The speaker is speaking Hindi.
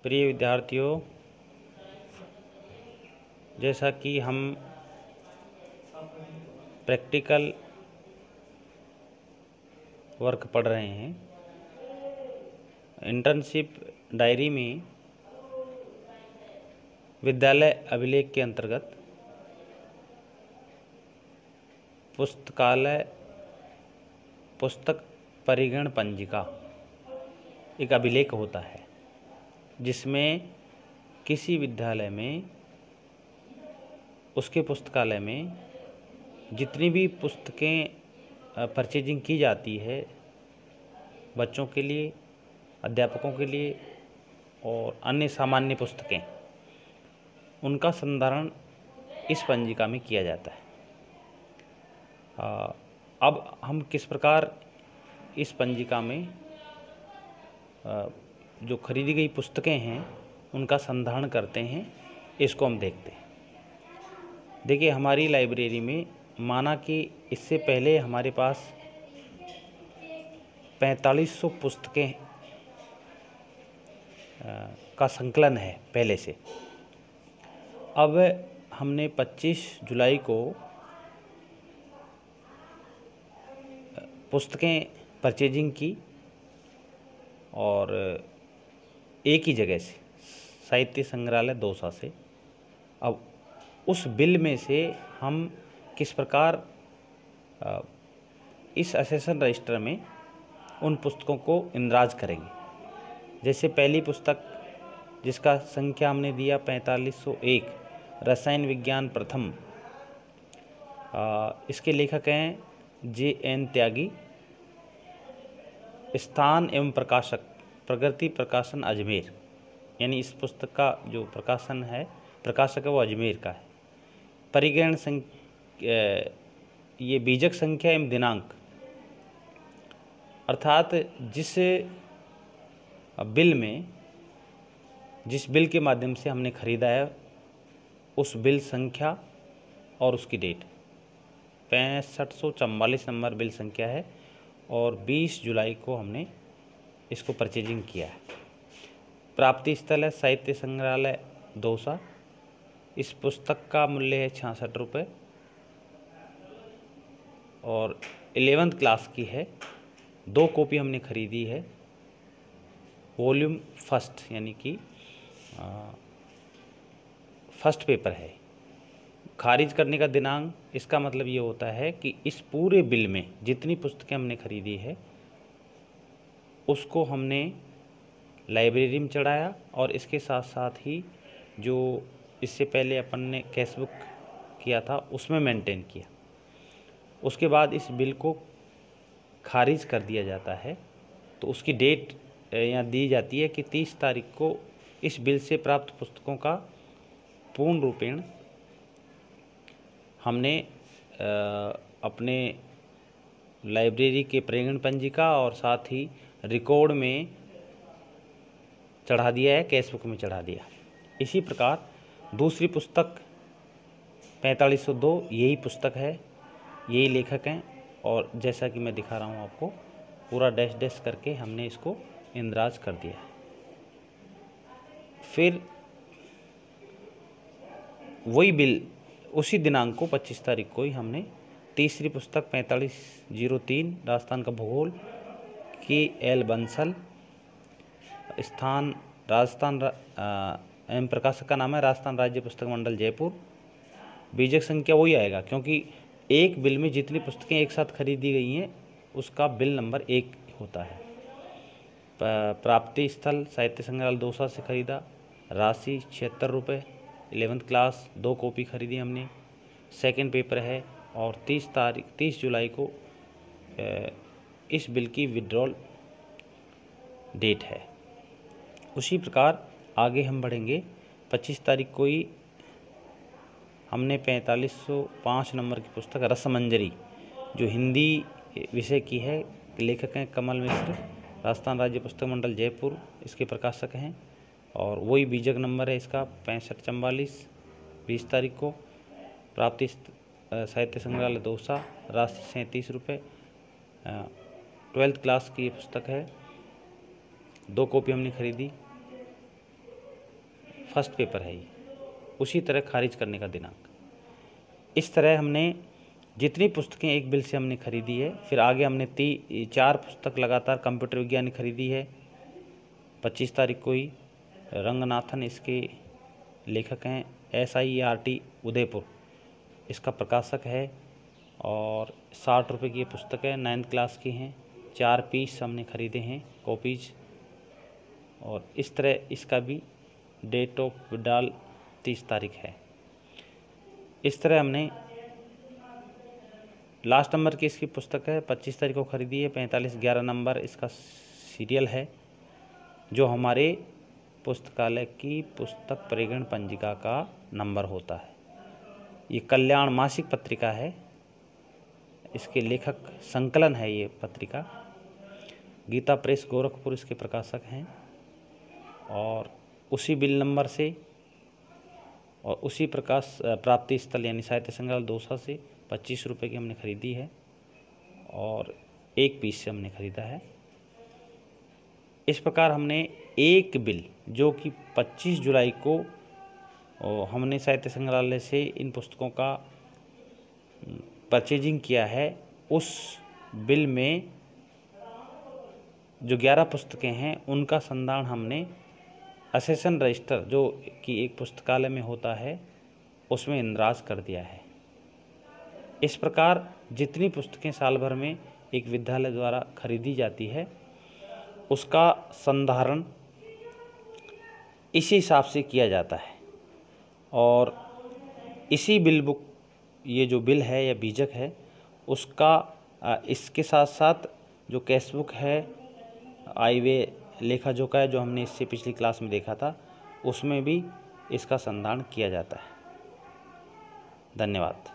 प्रिय विद्यार्थियों, जैसा कि हम प्रैक्टिकल वर्क पढ़ रहे हैं, इंटर्नशिप डायरी में विद्यालय अभिलेख के अंतर्गत पुस्तकालय पुस्तक परिगण पंजिका एक अभिलेख होता है, जिसमें किसी विद्यालय में उसके पुस्तकालय में जितनी भी पुस्तकें परचेजिंग की जाती है बच्चों के लिए, अध्यापकों के लिए और अन्य सामान्य पुस्तकें, उनका संधारण इस पंजिका में किया जाता है। अब हम किस प्रकार इस पंजिका में जो खरीदी गई पुस्तकें हैं उनका संधारण करते हैं, इसको हम देखते हैं। देखिए, हमारी लाइब्रेरी में माना कि इससे पहले हमारे पास 4500 पुस्तकें का संकलन है पहले से। अब हमने 25 जुलाई को पुस्तकें परचेजिंग की और एक ही जगह से, साहित्य संग्रहालय दौसा से। अब उस बिल में से हम किस प्रकार इस असेसन रजिस्टर में उन पुस्तकों को इंदराज करेंगे। जैसे पहली पुस्तक जिसका संख्या हमने दिया 4501, रसायन विज्ञान प्रथम, इसके लेखक हैं JN त्यागी, स्थान एवं प्रकाशक प्रगति प्रकाशन अजमेर, यानी इस पुस्तक का जो प्रकाशक है वो अजमेर का है। परिगण ये बीजक संख्या एवं दिनांक, अर्थात जिस बिल के माध्यम से हमने खरीदा है उस बिल संख्या और उसकी डेट 6544 नंबर बिल संख्या है और 20 जुलाई को हमने इसको परचेजिंग किया है। प्राप्ति स्थल है साहित्य संग्रहालय दौसा। इस पुस्तक का मूल्य है 66 रुपये और 11th क्लास की है। 2 कॉपी हमने खरीदी है। वॉल्यूम फर्स्ट, यानी कि फर्स्ट पेपर है। खारिज करने का दिनांक, इसका मतलब ये होता है कि इस पूरे बिल में जितनी पुस्तकें हमने खरीदी है उसको हमने लाइब्रेरी में चढ़ाया और इसके साथ साथ ही जो इससे पहले अपन ने कैश बुक किया था उसमें मेंटेन किया। उसके बाद इस बिल को खारिज कर दिया जाता है, तो उसकी डेट यहाँ दी जाती है कि 30 तारीख को इस बिल से प्राप्त पुस्तकों का पूर्ण रूपेण हमने अपने लाइब्रेरी के परिगण पंजिका और साथ ही रिकॉर्ड में चढ़ा दिया है, कैश बुक में चढ़ा दिया। इसी प्रकार दूसरी पुस्तक 4502, यही पुस्तक है, यही लेखक हैं और जैसा कि मैं दिखा रहा हूँ आपको, पूरा डैश डैश करके हमने इसको इंदराज कर दिया है। फिर वही बिल उसी दिनांक को 25 तारीख को ही हमने तीसरी पुस्तक 4503, राजस्थान का भूगोल KL बंसल, स्थान राजस्थान एवं प्रकाशक का नाम है राजस्थान राज्य पुस्तक मंडल जयपुर। बीजक संख्या वही आएगा क्योंकि एक बिल में जितनी पुस्तकें एक साथ खरीदी गई हैं उसका बिल नंबर 1 होता है। प्राप्ति स्थल साहित्य संग्रहालय दौसा से खरीदा, राशि 76 रुपये, 11th क्लास, 2 कॉपी खरीदी हमने, सेकंड पेपर है और 30 जुलाई को इस बिल की विड्रॉल डेट है। उसी प्रकार आगे हम बढ़ेंगे। 25 तारीख को ही हमने 4505 नंबर की पुस्तक रसमंजरी, जो हिंदी विषय की है, लेखक हैं कमल मिश्र, राजस्थान राज्य पुस्तक मंडल जयपुर, इसके प्रकाशक हैं और वही बीजक नंबर है इसका 6544, 20 तारीख को। प्राप्ति साहित्य संग्रहालय दौसा, राशि 37 रुपये, 12th क्लास की ये पुस्तक है। 2 कॉपी हमने खरीदी। फर्स्ट पेपर है ये, उसी तरह खारिज करने का दिनांक। इस तरह हमने जितनी पुस्तकें एक बिल से हमने खरीदी है, फिर आगे हमने 4 पुस्तक लगातार कंप्यूटर विज्ञान की खरीदी है 25 तारीख को ही। रंगनाथन इसके लेखक हैं, SIERT उदयपुर इसका प्रकाशक है, और 60 रुपये की ये पुस्तक है, 9th क्लास की हैं। 4 पीस हमने खरीदे हैं कॉपीज, और इस तरह इसका भी डेट ऑफ विड्रॉल 30 तारीख है। इस तरह हमने लास्ट नंबर की इसकी पुस्तक है 25 तारीख को खरीदी है, 4511 नंबर इसका सीरियल है, जो हमारे पुस्तकालय की पुस्तक परिगण पंजिका का नंबर होता है। ये कल्याण मासिक पत्रिका है, इसके लेखक संकलन है ये पत्रिका। गीता प्रेस गोरखपुर इसके प्रकाशक हैं, और उसी बिल नंबर से और उसी प्रकाश प्राप्ति स्थल यानी साहित्य संग्रहालय दौसा से 25 रुपये की हमने खरीदी है, और 1 पीस से हमने खरीदा है। इस प्रकार हमने एक बिल जो कि 25 जुलाई को हमने साहित्य संग्रहालय से इन पुस्तकों का परचेजिंग किया है, उस बिल में जो 11 पुस्तकें हैं उनका संधान हमने असेसन रजिस्टर जो कि एक पुस्तकालय में होता है उसमें इंदराज कर दिया है। इस प्रकार जितनी पुस्तकें साल भर में एक विद्यालय द्वारा खरीदी जाती है उसका संधारण इसी हिसाब से किया जाता है, और इसी बिल बुक ये जो बिल है या बीजक है उसका इसके साथ साथ जो कैश बुक है आय व्यय लेखा जोखा है जो हमने इससे पिछली क्लास में देखा था उसमें भी इसका संधारण किया जाता है। धन्यवाद।